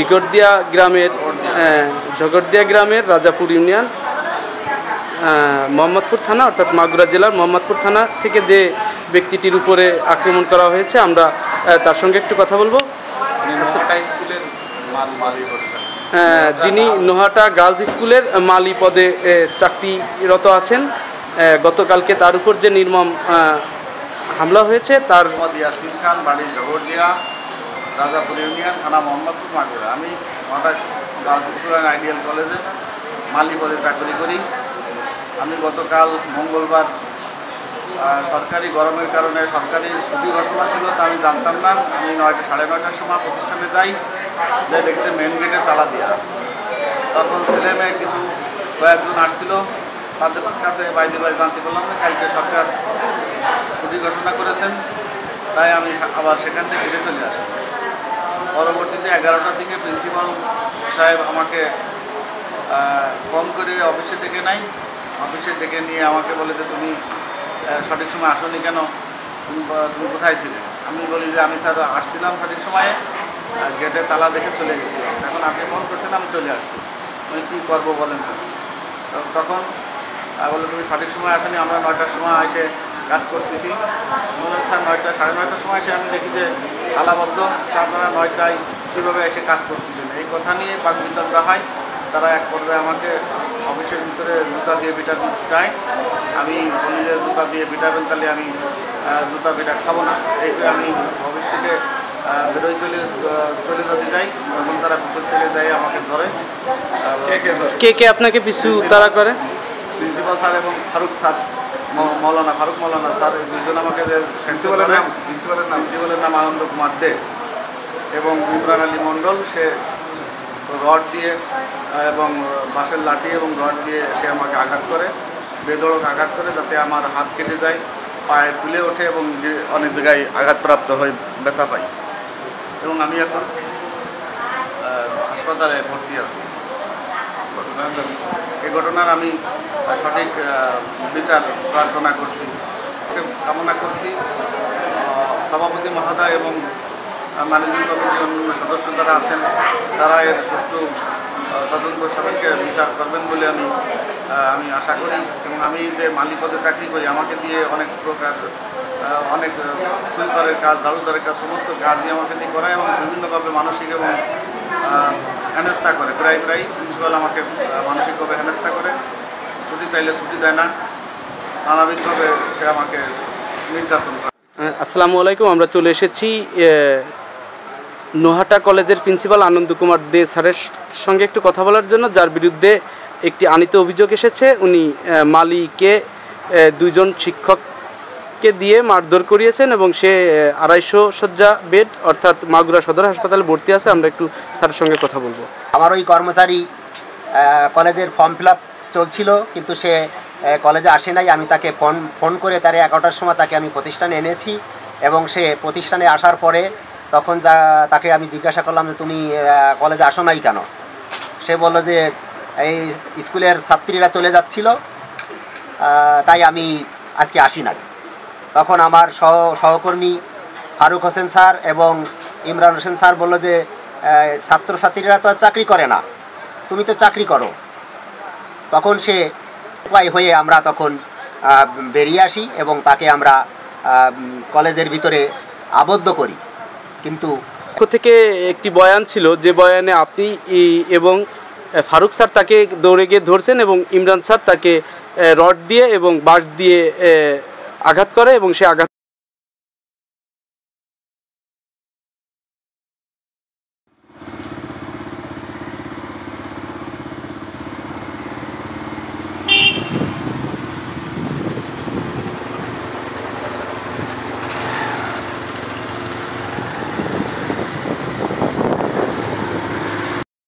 ঝগড়দিয়া গ্রামের রাজাপুর ইউনিয়ন মোহাম্মদপুর থানা অর্থাৎ মাগুরা জেলার মোহাম্মদপুর থানা থেকে যে ব্যক্তিটির উপরে আক্রমণ করা হয়েছে আমরা তার সঙ্গে একটু কথা বলবো। যিনি নোহাটা গার্লস স্কুলের মালি পদে চাকরিরত আছেন, গতকালকে তার উপর যে নির্মম হামলা হয়েছে তার ইয়াসিন খান, বাড়ি ঝগড়দিয়া, রাজাপুর ইউনিয়ন, থানা মোহাম্মদপুর, মাগুরা। আমি Nohata girls school and ideal কলেজে মালি পদে চাকরি করি। আমি গতকাল মঙ্গলবার সরকারি গরমের কারণে সরকারি ছুটি ঘোষণা ছিল, তা আমি জানতাম না। আমি 9টা, 9:30টার সময় প্রতিষ্ঠানে যাই, দেখছি মেন গেটে তালা দেওয়া। তখন ছেলে মেয়ে কিছু কয়েকজন আসছিল, তাদের কাছে বাইরে জানতে পারলাম যে কালকে সরকার ছুটি ঘোষণা করেছেন, তাই আমি আবার সেখান থেকে ফিরে চলে আসি। পরবর্তীতে 11টার দিকে প্রিন্সিপাল সাহেব আমাকে ফোন করে অফিসে ডেকে নেয়। অফিসে ডেকে নিয়ে আমাকে বলে যে তুমি সঠিক সময় আসোনি কেন, তুমি কোথায় ছিলে? আমি বলি যে আমি স্যার আসছিলাম সঠিক সময়ে, গেটে তালা দেখে চলে গেছিলাম, এখন আপনি ফোন করছেন আমি চলে আসছি, আমি কী করবো বলেন স্যার। তখন বলে তুমি সঠিক সময় আসোনি, আমরা 9টার সময় এসে কাজ করতেছি। বললেন স্যার 9টা, 9:30টার সময় এসে আমি দেখি যে তালাবদ্ধ, আপনারা 9টায় কীভাবে এসে কাজ করতেছেন। এই কথা নিয়ে বাকবিতণ্ডা হয়। তারা এক পর্যায়ে আমাকে অফিসের ভিতরে জুতা দিয়ে পিটাতে চায়। আমি বলি যে জুতা দিয়ে পিটাবেন, তাহলে আমি জুতা পিটা খাবো না। এইটা আমি অফিস থেকে বেরোয় চলে যেতে যাই, তখন তারা পিছন থেকে যাই আমাকে ধরে। কে আপনাকে পিছু তারা করে? প্রিন্সিপাল স্যার এবং ফারুক স্যার, ফারুক মৌলানা স্যার, এই দুজন আমাকে। প্রিন্সিপালের নাম আনন্দ কুমার দে এবং ইমরান আলী মণ্ডল। সে রড দিয়ে এবং বাঁশের লাঠি এবং রড দিয়ে সে আমাকে আঘাত করে, বেধড়ক আঘাত করে, যাতে আমার হাত কেটে যায়, পায়ে ফুলে ওঠে এবং অনেক জায়গায় আঘাতপ্রাপ্ত হয়ে ব্যথা পাই। এবং আমি এখন হাসপাতালে ভর্তি আছি। এই ঘটনার আমি সঠিক বিচার প্রার্থনা করছি, কামনা করছি। সভাপতি মহোদয় এবং ম্যানেজিং কমিটির অন্যান্য সদস্য যারা আছেন, তারা এর সুষ্ঠু তদন্ত সাপেক্ষে বিচার করবেন বলে আমি আশা করি। এবং আমি যে মালি পদে চাকরি করি, আমাকে দিয়ে অনেক প্রকার অনেক সুইপারের কাজ, ঝাড়ুদারের কাজ, সমস্ত কাজই আমাকে দিয়ে করায় এবং বিভিন্নভাবে মানসিক এবং হেনস্থা করে। প্রায় প্রিন্সিপাল আমাকে মানসিকভাবে হেনস্থা করে, ছুটি চাইলে ছুটি দেয় না, নানাবিধভাবে সে আমাকে নির্যাতন করে। আসসালামু আলাইকুম। আমরা চলে এসেছি নোহাটা কলেজের প্রিন্সিপাল আনন্দ কুমার দে স্যারের সঙ্গে একটু কথা বলার জন্য, যার বিরুদ্ধে একটি আনিত অভিযোগ এসেছে। উনি মালিকে 2জন শিক্ষককে দিয়ে মারধর করিয়েছেন এবং সে 250 শয্যা বেড অর্থাৎ মাগুরা সদর হাসপাতালে ভর্তি আছে। আমরা একটু স্যারের সঙ্গে কথা বলবো। আমার ওই কর্মচারী কলেজের ফর্ম ফিল আপ চলছিল, কিন্তু সে কলেজে আসে নাই। আমি তাকে ফোন করে তার 11টার সময় তাকে আমি প্রতিষ্ঠানে এনেছি এবং সে প্রতিষ্ঠানে আসার পরে তখন তাকে আমি জিজ্ঞাসা করলাম যে তুমি কলেজে আসো নাই কেন? সে বলল যে এই স্কুলের ছাত্রীরা চলে যাচ্ছিল, তাই আমি আজকে আসি নাই। তখন আমার সহকর্মী ফারুক হোসেন স্যার এবং ইমরান হোসেন স্যার বলল যে ছাত্রছাত্রীরা তো চাকরি করে না, তুমি তো চাকরি করো। তখন সে উপায় হয়ে আমরা তখন বেরিয়ে আসি এবং তাকে আমরা কলেজের ভিতরে আবদ্ধ করি। কিন্তু থেকে একটি বয়ান ছিল, যে বয়ানে আপনি এবং ফারুক স্যার তাকে দৌড়ে গিয়ে ধরছেন এবং ইমরান স্যার তাকে রড দিয়ে এবং বাঁশ দিয়ে আঘাত করে এবং সে আঘাত